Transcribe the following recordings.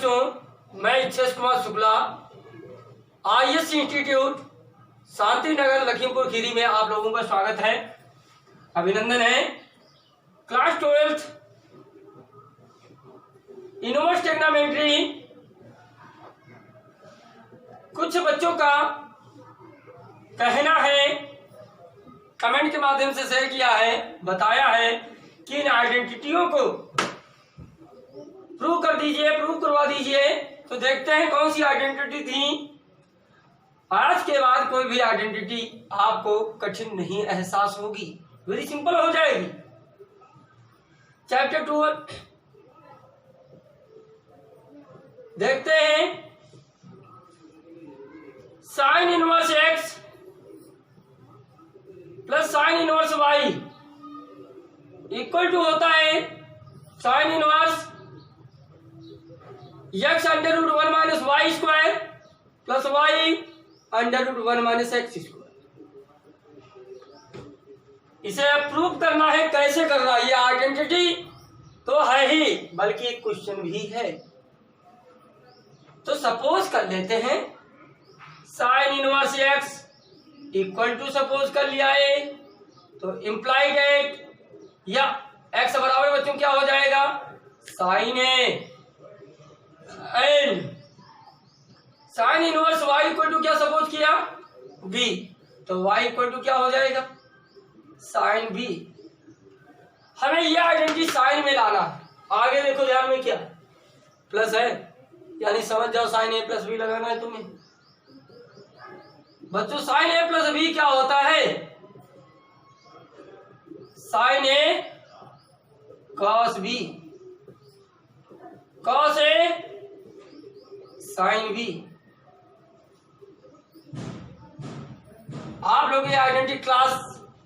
बच्चों, मैं इच्छेश Kumar Shukla, IS institute Shanti Nagar Lakhimpur Kheri में आप लोगों का स्वागत है, अभिनंदन है। क्लास 12th यूनिवर्स टेक्नोमेट्री कुछ बच्चों का कहना है, कमेंट के माध्यम से शेयर किया है, बताया है कि इन आइडेंटिटियों को प्रूव कर दीजिए, प्रूव करवा दीजिए। तो देखते हैं कौन सी आइडेंटिटी थी। आज के बाद कोई भी आइडेंटिटी आपको कठिन नहीं एहसास होगी, वेरी सिंपल हो जाएगी। चैप्टर 2 देखते हैं। Sine inverse x plus sine inverse y equal to होता है sine inverse x under root 1 minus y square plus y under root 1 minus x square. इसे प्रूव करना है, कैसे करना है? ये आइडेंटिटी तो है ही, बल्कि एक क्वेश्चन भी है। तो सपोज कर लेते हैं sine inverse x equal to suppose कर लिया है, तो इम्प्लाइड एट या एक्स बराबर बच्चों क्या हो जाएगा? Sine a and sine inverse y equal to क्या सपोज किया? b, तो y इक्वल टू क्या हो जाएगा? Sine b। हमें यह आइडेंटिटी साइन में लाना है। आगे देखो ध्यान में क्या प्लस है, यानी समझ जाओ साइन a प्लस बी लगाना है तुम्हें। बच्चों साइन a प्लस बी क्या होता है? Sine a cos b, cos a sine B. आप लोग ये आइडेंटिटी क्लास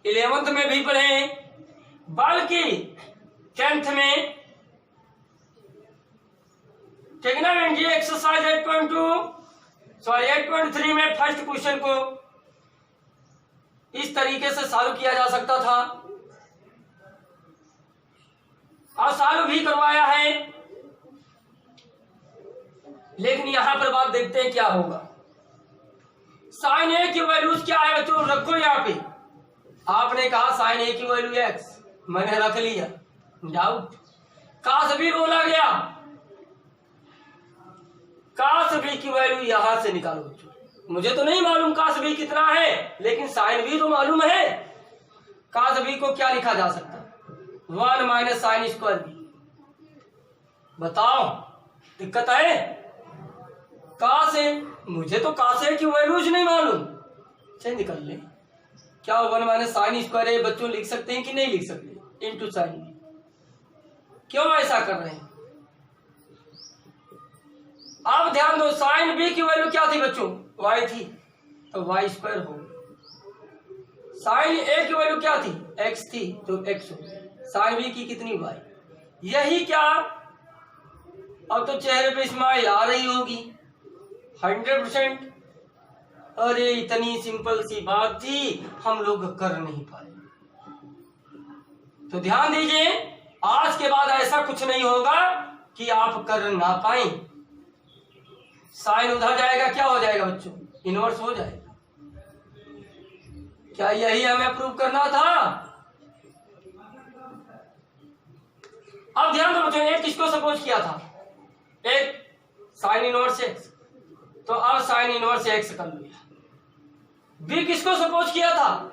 11th में भी पढ़े हैं, बल्कि 10th में ट्रिग्नोमेट्री एक्सरसाइज 8.3 में फर्स्ट क्वेश्चन को इस तरीके से सॉल्व किया जा सकता था और सॉल्व भी करवाया है। लेकिन यहां पर बात देखते हैं क्या होगा। साइन ए की वैल्यूज क्या है बच्चों? रखो यहाँ पे। आपने कहा साइन ए की वैल्यू एक्स, मैंने रख लिया, डाउट। काश भी बोला गया, काश भी की वैल्यू यहां से निकालो बच्चों। मुझे तो नहीं मालूम काश भी कितना है, लेकिन साइन भी तो मालूम है। काश भी को क्या लिखा जा सकता? 1 माइनस साइन स्क्वायर बी। बताओ दिक्कत है? काश है, मुझे तो काश है की वैल्यूज नहीं मालूम। चलिए निकल ले, क्या 1 माइनस साइन स्क्वायर है बच्चों लिख सकते हैं कि नहीं लिख सकते? Into sine. क्यों ऐसा कर रहे हैं? आप ध्यान दो, साइन बी की वैल्यू क्या थी बच्चों? वाई थी, तो वाई स्क्वायर हो। साइन ए की वैल्यू क्या थी? एक्स थी, तो एक्स हो। साइन बी की कितनी? वाई। यही क्या? अब तो चेहरे पे स्माइल आ रही होगी 100%। अरे इतनी सिंपल सी बात थी, हम लोग कर नहीं पाए। तो ध्यान दीजिए, आज के बाद ऐसा कुछ नहीं होगा कि आप कर ना पाए। साइन उधर जाएगा, क्या हो जाएगा बच्चों? इनवर्स हो जाएगा। क्या यही हमें प्रूव करना था? अब ध्यान दो बच्चों, एक किसको सपोज किया था? एक साइन इनवर्स एक्स, तो अब साइन इनवर्स एक्स कर लिया। बी किसको सपोज किया था?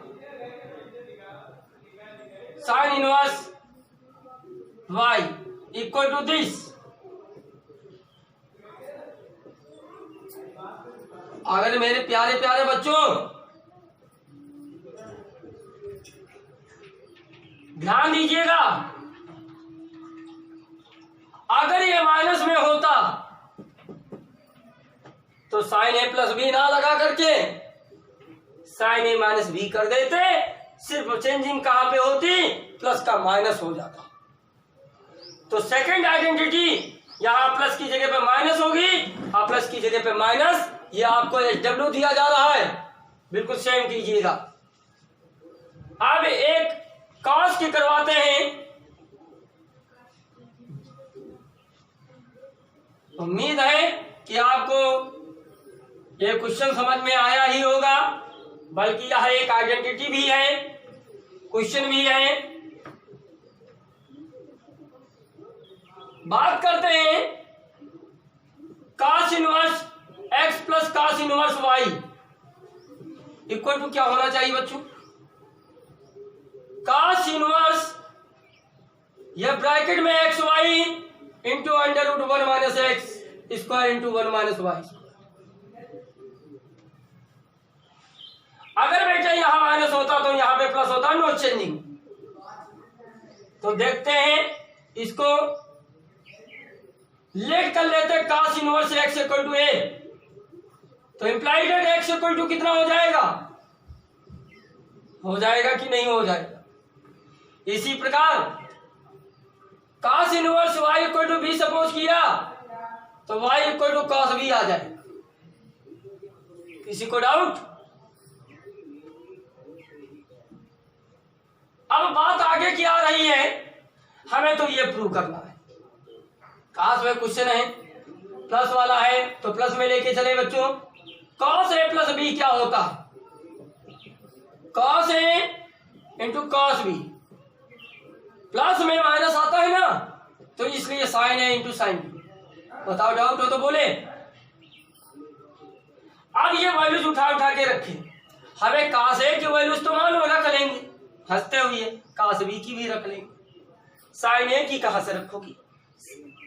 Sine inverse y equal to this. अगर मेरे प्यारे प्यारे बच्चों ध्यान दीजिएगा, अगर ये माइनस में होता तो साइन ए प्लस बी ना लगा करके साइन ए माइनस बी कर देते। सिर्फ चेंजिंग कहां पे होती? प्लस का माइनस हो जाता। तो सेकंड आइडेंटिटी यहां प्लस की जगह पे माइनस होगी और प्लस की जगह पे माइनस। ये आपको SW दिया जा रहा है, बिल्कुल सेम कीजिएगा। अब एक कॉस के करवाते हैं उम्मीद है कि आपको ये क्वेश्चन समझ में आया ही होगा, बल्कि यह एक आइडेंटिटी भी है, क्वेश्चन भी है। बात करते हैं cos inverse x plus cos inverse y equal to क्या होना चाहिए बच्चों? cos इनवर्स यह ब्रैकेट में x y into under root 1 minus x square into 1 minus y. अगर बेटा यहां माइनस होता तो यहां पे प्लस होता, नो चेंजिंग। तो देखते हैं इसको लेट कर लेते हैं cos inverse x equal to a. तो इंप्लाइड एक्स इक्वल टू कितना हो जाएगा? हो जाएगा कि नहीं हो जाएगा? इसी प्रकार cos inverse y equal to b suppose किया तो y equal to cos b आ जाए। किसी को डाउट? अब बात आगे की आ रही है, हमें तो ये प्रूव करना है। cos में क्वेश्चन है, प्लस वाला है तो प्लस में लेके चले बच्चों। cos a प्लस b क्या होता है? cos a into cos b, plus में माइनस आता है ना, तो इसलिए साइन ए इंटू साइन बी। बताओ डाउट हो तो बोले। अब ये वैल्यूज उठा उठा के रखे, हमें cos ए की वैल्यूज तो मानो रख लेंगे हंसते हुए, cos बी की भी रख लेंगे। साइन ए की कहां से रखोगी?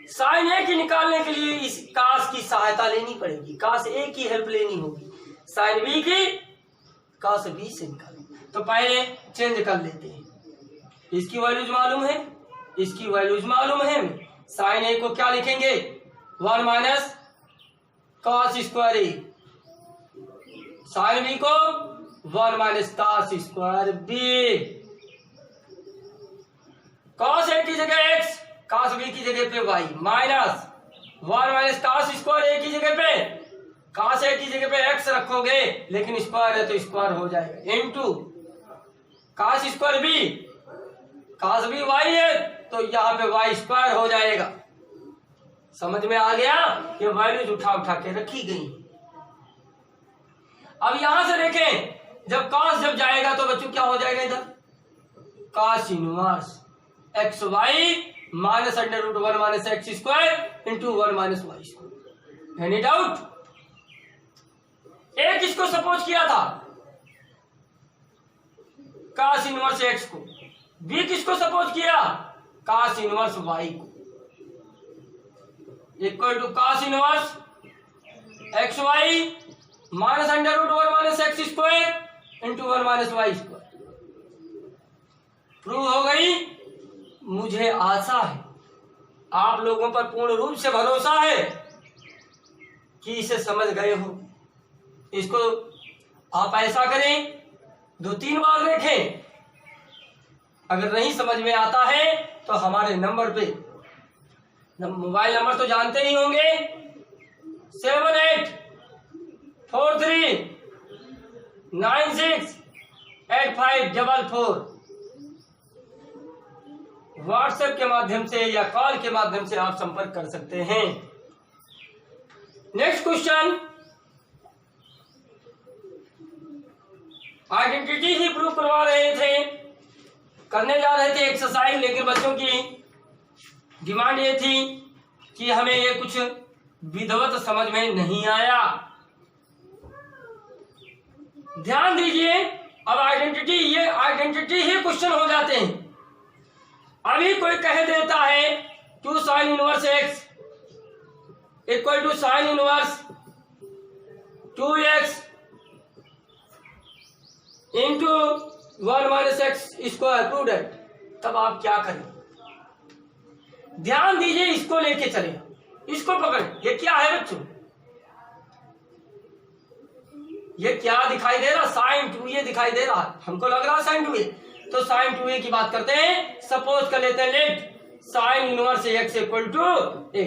साइन ए की निकालने के लिए इस cos की सहायता लेनी पड़ेगी, cos ए की हेल्प लेनी होगी। साइन बी की cos बी से निकालेंगे। तो पहले चेंज कर लेते हैं। इसकी वैल्यूज मालूम है, इसकी वैल्यूज मालूम है। साइन ए को क्या लिखेंगे? 1 minus cos square a. Sine b को 1 minus cos square b. cos a की जगह x, cos बी की जगह पे y, minus 1 minus cos square a की जगह पे cos ए की जगह पे x रखोगे, लेकिन स्क्वायर है तो स्क्वायर हो जाएगा, into cos square b, cos b y है तो यहाँ पे y स्क्वायर हो जाएगा। समझ में आ गया? ये वैल्यूज उठा उठा के रखी गई। अब यहां से देखें, जब cos जब जाएगा तो बच्चों क्या हो जाएगा? इधर cos inverse x y minus under root 1 minus x square into 1 minus y square. Any doubt? A किसको सपोज किया था? cos इनवर्स एक्स को। बी किसको सपोज किया? cos इनवर्स y को। Equal to cos inverse x y minus under root 1 minus x square into 1 minus y square. Prove हो गई? मुझे आशा है आप लोगों पर पूर्ण रूप से भरोसा है कि इसे समझ गए हो। इसको आप ऐसा करें, 2-3 बार देखें। अगर नहीं समझ में आता है तो हमारे नंबर पे, मोबाइल नंबर तो जानते ही होंगे, 7843968544। व्हाट्सएप के माध्यम से या कॉल के माध्यम से आप संपर्क कर सकते हैं। नेक्स्ट क्वेश्चन, आइडेंटिटी ही प्रूव करवा रहे थे, करने जा रहे थे एक्सरसाइज, लेकिन बच्चों की डिमांड ये थी कि हमें ये कुछ विधिवत समझ में नहीं आया। ध्यान दीजिए, अब आइडेंटिटी, ये आइडेंटिटी ही क्वेश्चन हो जाते हैं। अभी कोई कह देता है 2 sine inverse x equal to sine inverse 2x into 1 minus x square prudent. तब आप क्या करें? ध्यान दीजिए, इसको लेके चले, इसको पकड़। ये क्या है बच्चों? ये क्या दिखाई दे रहा? साइन 2a दिखाई दे रहा है। हमको लग रहा है साइन 2a, तो साइन 2a की बात करते हैं। सपोज कर लेते हैं, let sine inverse x equal to a.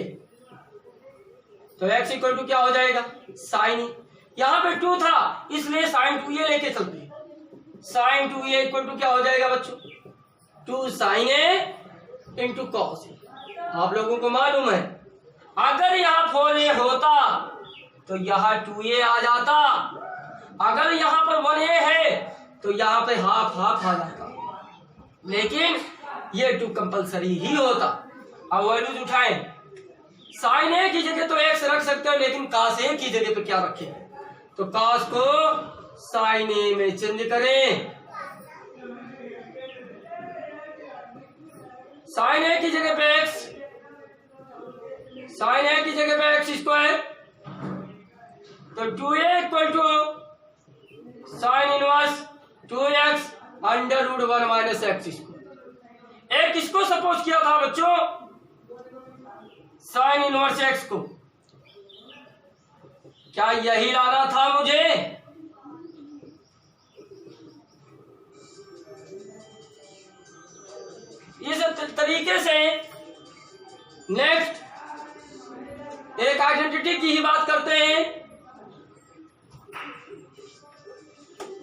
तो एक्स इक्वल टू क्या हो जाएगा? साइन। यहां पे 2 था इसलिए साइन 2a लेके चलते हैं। साइन 2a इक्वल टू क्या हो जाएगा बच्चों? 2 sign A into cos A. आप लोगों को मालूम है अगर यहाँ 4a होता तो यहाँ 2a आ जाता, अगर यहाँ पर 1a है तो यहाँ पे हाफ हाफ आ जाता, लेकिन ये 2 कंपलसरी ही होता। अब वैल्यूज उठाएं, साइन ए की जगह तो एक्स रख सकते हो, लेकिन कास ए की जगह पे क्या रखें, तो कास को साइन ए में चेंज करें। साइन ए की जगह पे एक्स, साइन ए की जगह पे एक्स स्क्वायर, तो 2a equal to sine inverse 2x under root 1 minus x square. एक किसको सपोज किया था बच्चों, साइन इनवर्स एक्स को। क्या यही लाना था मुझे? इस तरीके से नेक्स्ट एक आइडेंटिटी की ही बात करते हैं।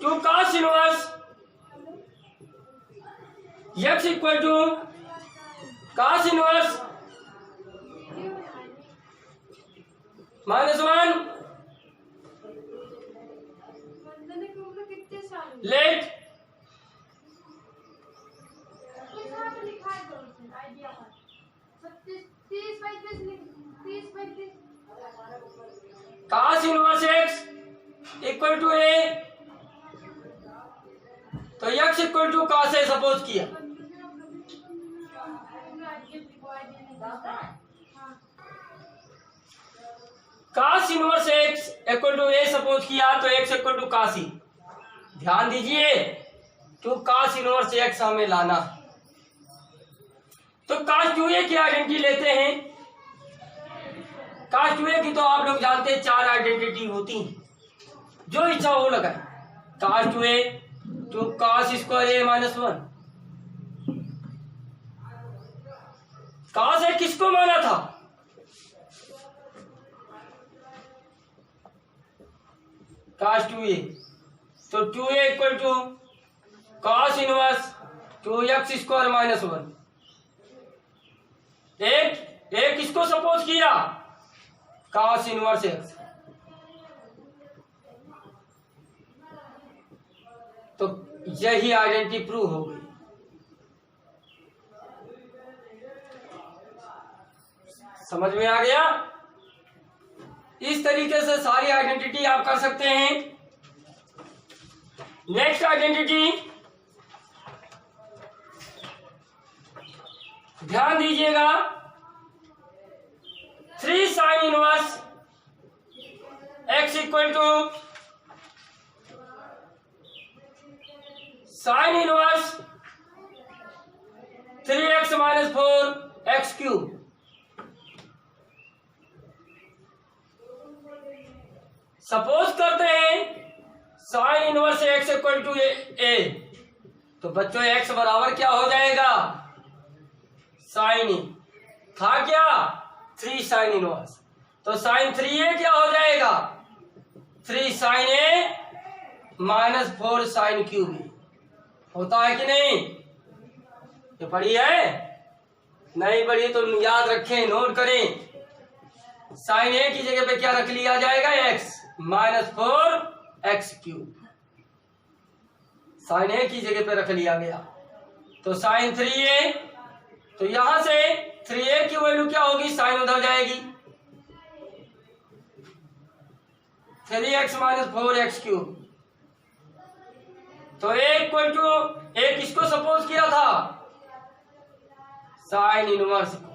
Two cos inverse x equal to cos inverse -1 let cos inverse x equal to a, तो x equal to cos a suppose किया, cos inverse x equal to a suppose किया, तो x equal to cos e। ध्यान दीजिए, तो cos inverse x हमें लाना, तो cos 2a की आइडेंटिटी लेते हैं। cos 2a की तो आप लोग जानते हैं 4 आइडेंटिटी होती हैं, जो इच्छा हो लगाए। cos 2a two cos square a minus 1। cos a किसको माना था? cos 2a, तो 2a equal to cos inverse 2x square minus 1। एक किसको सपोज किया? cos inverse x। तो यही आइडेंटिटी प्रूव हो गई। समझ में आ गया? इस तरीके से सारी आइडेंटिटी आप कर सकते हैं। नेक्स्ट आइडेंटिटी ध्यान दीजिएगा, 3 sine inverse x equal to sine inverse 3x minus 4x cube. Suppose करते हैं sine inverse x equal to a, तो बच्चों x बराबर क्या हो जाएगा? साइन ई था क्या? 3 साइन इनवर्स, तो साइन 3a क्या हो जाएगा? 3 sine a minus 4 sine cube. होता है कि नहीं? ये पढ़ी है? नहीं पढ़ी तो याद रखें, नोट करें। साइन ए की जगह पे क्या रख लिया जाएगा? x minus 4x cube. Sine a की जगह पे रख लिया गया, तो साइन 3a, तो यहां से 3a की वैल्यू क्या होगी? साइन उधर जाएगी, 3x माइनस 4x क्यूब। तो a इक्वल टू a किसको सपोज किया था? साइन इनवर्स को।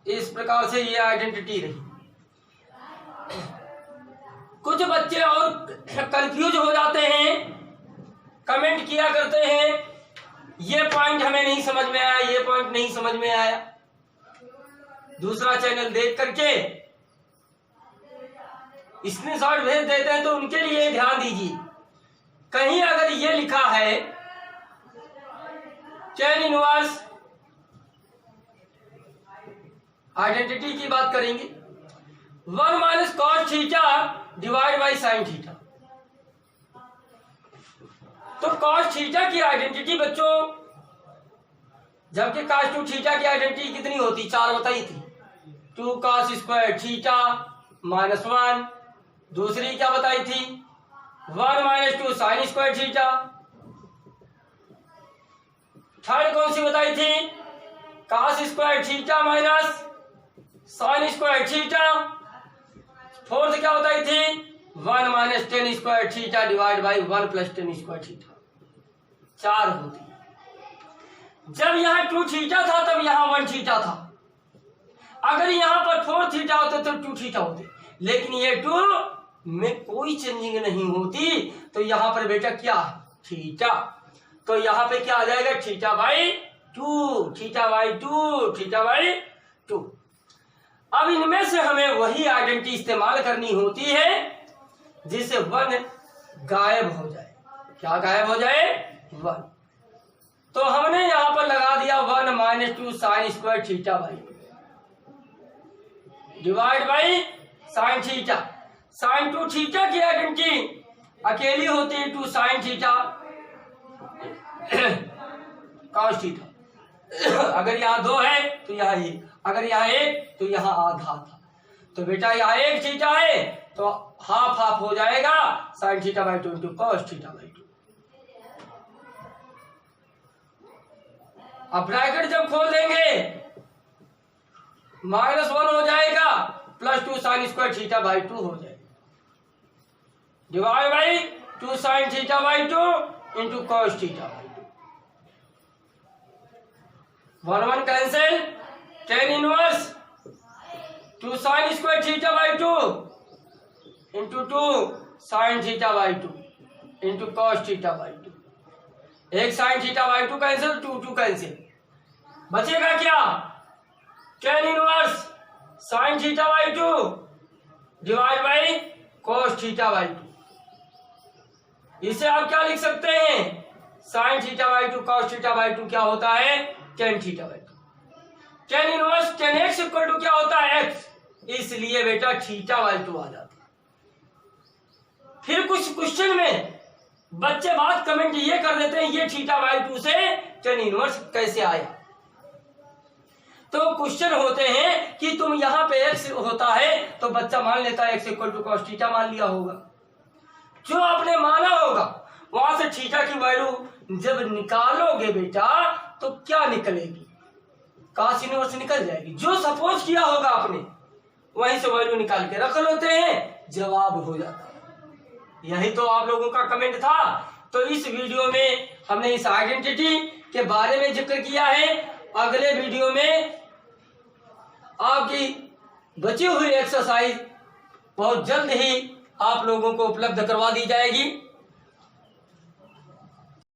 इस प्रकार से ये आइडेंटिटी रही। कुछ बच्चे और कंफ्यूज हो जाते हैं, कमेंट किया करते हैं, ये पॉइंट हमें नहीं समझ में आया, ये पॉइंट नहीं समझ में आया। दूसरा चैनल देख करके स्क्रीनशॉट भेज देते हैं, तो उनके लिए ध्यान दीजिए। कहीं अगर ये लिखा है टेन इनवर्स, आइडेंटिटी की बात करेंगे, 1 minus cos theta divide by sine theta. तो cos थीटा की आइडेंटिटी बच्चों, जबकि cos 2 थीटा की आइडेंटिटी कितनी होती, 4 बताई थी, 2 cos स्क्वायर थीटा -1। दूसरी क्या बताई थी, 1 - 2 sin स्क्वायर थीटा। थर्ड कौन सी बताई थी, cos square theta minus sin square theta. Fourth क्या बताई थी, 1 - tan square theta divide by 1 + tan square theta. 4 होती है। जब यहाँ 2 थीटा था तब यहाँ 1 थीटा था। अगर यहाँ पर 4 थीटा होते तो 2 थीटा होते, लेकिन ये 2 में कोई चेंजिंग नहीं होती, तो यहाँ पर बेटा क्या है, थीटा। तो यहाँ पे क्या आ जाएगा, θ/2, θ/2, θ/2। अब इनमें से हमें वही आइडेंटिटी इस्तेमाल करनी होती है जिससे 1 गायब हो जाए। क्या गायब हो जाए, 1। तो हमने यहां पर लगा दिया 1 - 2 sin square θ/2 divide by sin theta. sin 2 theta की आइडेंटिटी अकेली होती है 2 sin थीटा cos थीटा। अगर यहाँ 2 है तो यहाँ 1, अगर यहाँ 1 तो यहाँ आधा था। तो बेटा यहाँ 1 थीटा है तो हाफ हाफ हो जाएगा, sin θ/2 इंटू cos θ/2। अब ब्रैकेट जब खोल देंगे -1 हो जाएगा, +2 sin स्क्वायर θ/2 हो जाएगा, divide by 2 sin θ/2 into cos θ/2। 1 cancel, tan inverse 2 sin square θ/2 into 2 sin θ/2 into cos θ/2। 1 sin θ/2 cancel, 2 cancel, बचेगा क्या, tan inverse sin θ/2 divide by cos θ/2। इसे आप क्या लिख सकते हैं, sin θ/2 cos θ/2 क्या होता है, tan θ/2। tan inverse tan x equal to क्या होता है, x, इसलिए बेटा θ/2 आ जाता है। फिर कुछ क्वेश्चन में बच्चे बात कमेंट ये कर देते हैं, ये θ/2 से tan इनवर्स कैसे आया। तो क्वेश्चन होते हैं कि तुम यहाँ पे x होता है तो बच्चा मान लेता है x इक्वल टू cos θ मान लिया होगा। जो आपने माना होगा वहां से थीटा की वैल्यू जब निकालोगे बेटा तो क्या निकलेगी, cos इनवर्स निकल जाएगी। जो सपोज किया होगा आपने वहीं से वैल्यू निकाल के रख लेते हैं, जवाब हो जाता है। यही तो आप लोगों का कमेंट था। तो इस वीडियो में हमने इस आइडेंटिटी के बारे में जिक्र किया है। अगले वीडियो में आपकी बची हुई एक्सरसाइज बहुत जल्द ही आप लोगों को उपलब्ध करवा दी जाएगी।